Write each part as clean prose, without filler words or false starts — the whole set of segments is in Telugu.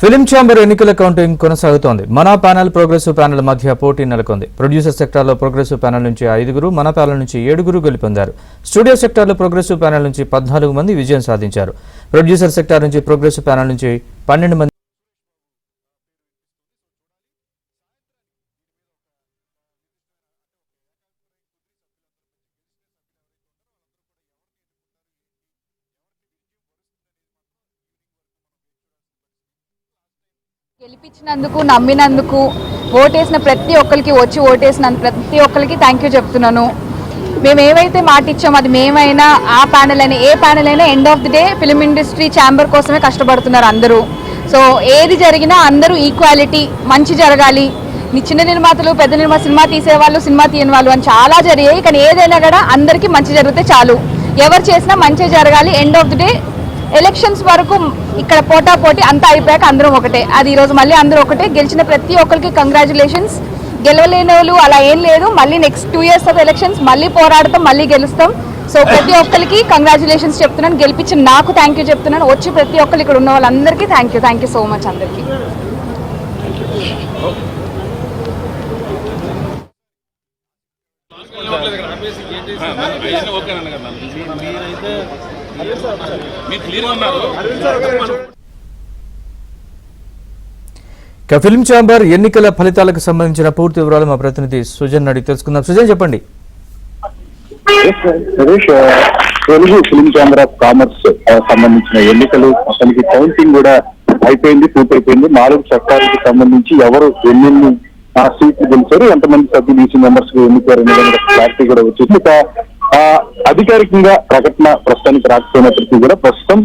ఫిలిం ఛాంబర్ ఎన్నికల కౌంటింగ్ కొనసాగుతోంది. మన ప్యానెల్ ప్రోగ్రెసివ్ ప్యానెల్ మధ్య పోటీ నెలకొంది. ప్రొడ్యూసర్ సెక్టార్లో ప్రోగ్రెసివ్ ప్యానెల్ నుంచి 5, మన ప్యానెల్ నుంచి 7 గెలుపొందారు. స్టూడియో సెక్టార్లో ప్రోగ్రెసివ్ ప్యానెల్ నుంచి 14 మంది విజయం సాధించారు. ప్రొడ్యూసర్ సెక్టార్ నుంచి ప్రోగ్రెసివ్ ప్యానెల్ నుంచి 12 మంది గెలిపించినందుకు, నమ్మినందుకు, ఓటేసిన ప్రతి ఒక్కరికి, వచ్చి ఓటేసిన ప్రతి ఒక్కరికి థ్యాంక్ యూ చెప్తున్నాను. మేము ఏవైతే మాట ఇచ్చామో అది మేమైనా, ఆ ప్యానెల్ అయినా, ఏ ప్యానెల్ అయినా end of the day film industry chamber కోసమే కష్టపడుతున్నారు అందరూ. సో ఏది జరిగినా అందరూ ఈక్వాలిటీ, మంచి జరగాలి. చిన్న నిర్మాతలు, పెద్ద నిర్మాత, సినిమా తీసేవాళ్ళు, సినిమా తీయని వాళ్ళు అని చాలా జరిగాయి. కానీ ఏదైనా కూడా అందరికీ మంచి జరిగితే చాలు. ఎవరు చేసినా మంచి జరగాలి. End of the day elections వరకు ఇక్కడ పోటాపోటీ అంతా అయిపోయాక అందరం ఒకటే. అది ఈరోజు మళ్ళీ అందరూ ఒకటే. గెలిచిన ప్రతి ఒక్కరికి కంగ్రాచులేషన్స్. గెలవలేని వాళ్ళు అలా ఏం లేదు. మళ్ళీ నెక్స్ట్ 2 years ఆఫ్ ఎలక్షన్స్ మళ్ళీ పోరాడతాం, మళ్ళీ గెలుస్తాం. సో ప్రతి ఒక్కరికి కంగ్రాచులేషన్స్ చెప్తున్నాను. గెలిపించిన నాకు థ్యాంక్ యూ చెప్తున్నాను. వచ్చి ప్రతి ఒక్కరు ఇక్కడ ఉన్న వాళ్ళందరికీ థ్యాంక్ యూ సో మచ్ అందరికీ. ఫిల్మ్ ఛాంబర్ ఎన్నికల ఫలితాలకు సంబంధించిన పూర్తి వివరాలు మా ప్రతినిధి సుజన్ అడిగి తెలుసుకుందాం. సుజన్ చెప్పండి. Telugu film chamber of commerce సంబంధించిన ఎన్నికలు అతనికి కౌంటింగ్ కూడా అయిపోయింది, పూర్తయిపోయింది. 4 సెక్టార్లకు సంబంధించి ఎవరు ఎన్ని సీట్లు గెలిచారు, ఎంతమంది సభ్యులు ఈసీ మెంబర్స్ ఎన్నికారు అనే క్లారిటీ కూడా వచ్చింది. అధికారికంగా ప్రకటన ప్రస్తుతానికి రాకపోయినప్పటికీ కూడా ప్రస్తుతం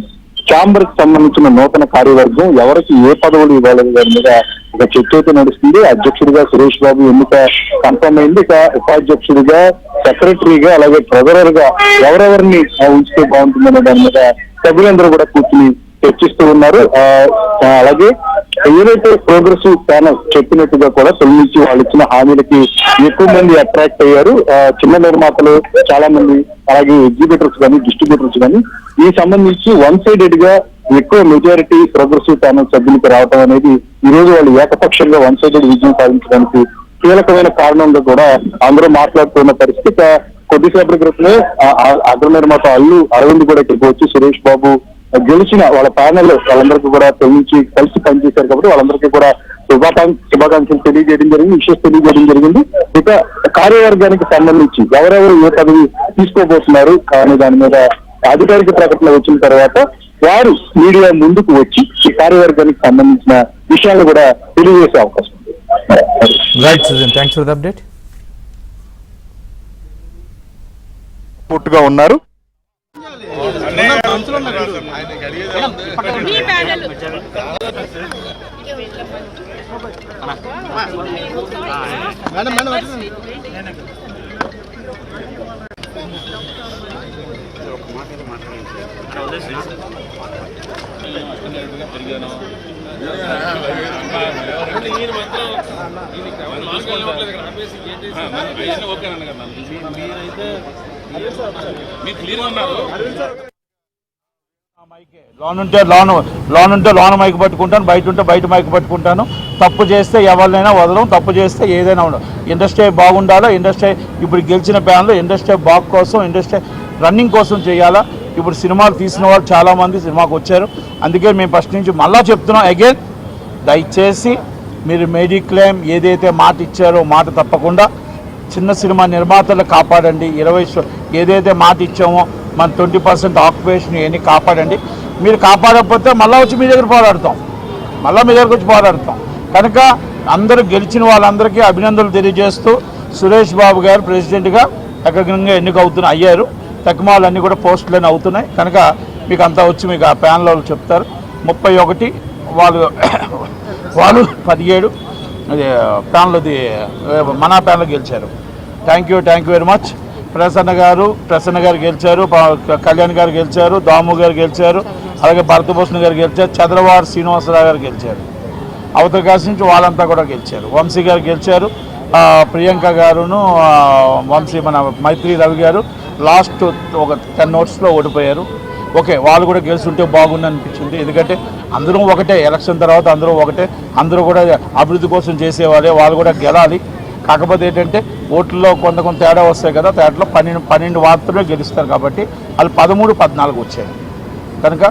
ఛాంబర్ కి సంబంధించిన నూతన కార్యవర్గం ఎవరికి ఏ పదవులు ఇవ్వాలి దాని మీద ఒక చర్చ అయితే నడుస్తుంది. అధ్యక్షుడిగా సురేష్ బాబు ఎన్నిక కన్ఫర్మ్ అయింది. ఇక ఉపాధ్యక్షుడిగా, సెక్రటరీగా, అలాగే ట్రెజరర్ గా ఎవరెవరిని ఉంచితే బాగుంటుందనే దాని మీద సభ్యులందరూ కూడా కూర్చుని చర్చిస్తూ ఉన్నారు. అలాగే ఏదైతే ప్రోగ్రెసివ్ ప్యానల్ చెప్పినట్టుగా కూడా తొలి నుంచి వాళ్ళు ఇచ్చిన హామీలకి ఎక్కువ మంది అట్రాక్ట్ అయ్యారు. చిన్న నిర్మాతలు చాలా మంది, అలాగే ఎగ్జిబిటర్స్ కానీ, డిస్ట్రిబ్యూటర్స్ కానీ ఈ సంబంధించి 1-sided గా ఎక్కువ మెజారిటీ ప్రోగ్రెసివ్ ప్యానల్ సభ్యులకు రావడం అనేది ఈ రోజు వాళ్ళు ఏకపక్షంగా 1-sided విజయం సాధించడానికి కీలకమైన కారణంగా కూడా అందరూ మాట్లాడుతున్న పరిస్థితి. కొద్దిసేపటి క్రితమే అగ్ర నిర్మాత అల్లు అరవింద్ కూడా ఇక్కడికి వచ్చి సురేష్ బాబు గెలిచిన వాళ్ళ ప్యానెల్ వాళ్ళందరికీ కూడా తొలగించి కలిసి పనిచేశారు కాబట్టి వాళ్ళందరికీ కూడా శుభాకాంక్షలు తెలియజేయడం జరిగింది, విషయం తెలియజేయడం జరిగింది. ఇక కార్యవర్గానికి సంబంధించి ఎవరెవరు ఏ పదవి తీసుకోబోతున్నారు అనే దాని మీద అధికారిక ప్రకటన వచ్చిన తర్వాత వారు మీడియా ముందుకు వచ్చి ఈ కార్యవర్గానికి సంబంధించిన విషయాలు కూడా తెలియజేసే అవకాశం ఉంది. Right Sujan, thanks for the update. పూర్తిగా ఉన్నారు. లోన్ ఉంటే లోన్ మైక్ పట్టుకుంటాను, బయట ఉంటే బయట మైక్ పట్టుకుంటాను. తప్పు చేస్తే ఎవరినైనా వదలం, తప్పు చేస్తే ఏదైనా ఉండదు. ఇండస్ట్రీ బాగుండాలా. ఇండస్ట్రీ ఇప్పుడు గెలిచిన ప్యాన్లో ఇండస్ట్రీ బాగు కోసం, ఇండస్ట్రీ రన్నింగ్ కోసం చేయాలా. ఇప్పుడు సినిమాలు తీసిన వాళ్ళు చాలామంది సినిమాకు వచ్చారు. అందుకే మేము ఫస్ట్ నుంచి మళ్ళా చెప్తున్నాం అగైన్, దయచేసి మీరు మెడిక్లెయిమ్ ఏదైతే మాట ఇచ్చారో మాట తప్పకుండా చిన్న సినిమా నిర్మాతలు కాపాడండి. 20 ఏదైతే మాట ఇచ్చామో మన 20% ఆక్యుపేషన్ ఇవన్నీ కాపాడండి. మీరు కాపాడకపోతే మళ్ళీ వచ్చి మీ దగ్గర పోరాడతాం, మళ్ళీ మీ దగ్గరకు వచ్చి పోరాడతాం. కనుక అందరూ గెలిచిన వాళ్ళందరికీ అభినందనలు తెలియజేస్తూ సురేష్ బాబు గారు ప్రెసిడెంట్గా ఏకంగా అయ్యారు. తక్కుమాలు అన్నీ కూడా పోస్టులన్నీ అవుతున్నాయి. కనుక మీకు అంతా వచ్చి మీకు ఆ ప్యానల్ వాళ్ళు చెప్తారు. 31 వాళ్ళు 17 అది ప్యానల్ది మన ప్యానల్ గెలిచారు. Thank you very much. Prasanna గారు గెలిచారు, కళ్యాణ్ గారు గెలిచారు, దాము గారు గెలిచారు, అలాగే భరతభూషణ్ గారు గెలిచారు, చంద్రబాబు శ్రీనివాసరావు గారు గెలిచారు. అవతల కాసి నుంచి వాళ్ళంతా కూడా గెలిచారు. వంశీ గారు గెలిచారు, ప్రియాంక గారును వంశీ మన మైత్రి రవి గారు లాస్ట్ ఒక 10 ఓట్స్లో ఓడిపోయారు. ఓకే, వాళ్ళు కూడా గెలుచుంటే బాగుంది అనిపించింది. ఎందుకంటే అందరూ ఒకటే, ఎలక్షన్ తర్వాత అందరూ ఒకటే, అందరూ కూడా అభివృద్ధి కోసం చేసేవాళ్ళే, వాళ్ళు కూడా గెలాలి. కాకపోతే ఏంటంటే ఓట్లలో కొంత తేడా వస్తాయి కదా, తేడాలో 12 మాత్రమే గెలుస్తారు కాబట్టి వాళ్ళు 13, 14 వచ్చాయి. కనుక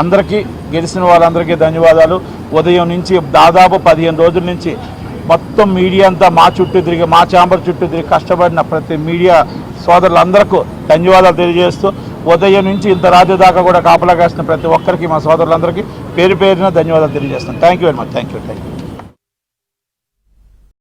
అందరికీ గెలిచిన వాళ్ళందరికీ ధన్యవాదాలు. ఉదయం నుంచి దాదాపు 15 రోజుల నుంచి మొత్తం మీడియా అంతా మా చుట్టూ తిరిగి, మా ఛాంబర్ చుట్టూ తిరిగి కష్టపడిన ప్రతి మీడియా సోదరులందరికీ ధన్యవాదాలు తెలియజేస్తూ, ఉదయం నుంచి ఇంత రాత్రి దాకా కూడా కాపలా కాసిన ప్రతి ఒక్కరికి, మా సోదరులందరికీ పేరు పేరున ధన్యవాదాలు తెలియజేస్తాను. Thank you very much. Thank you.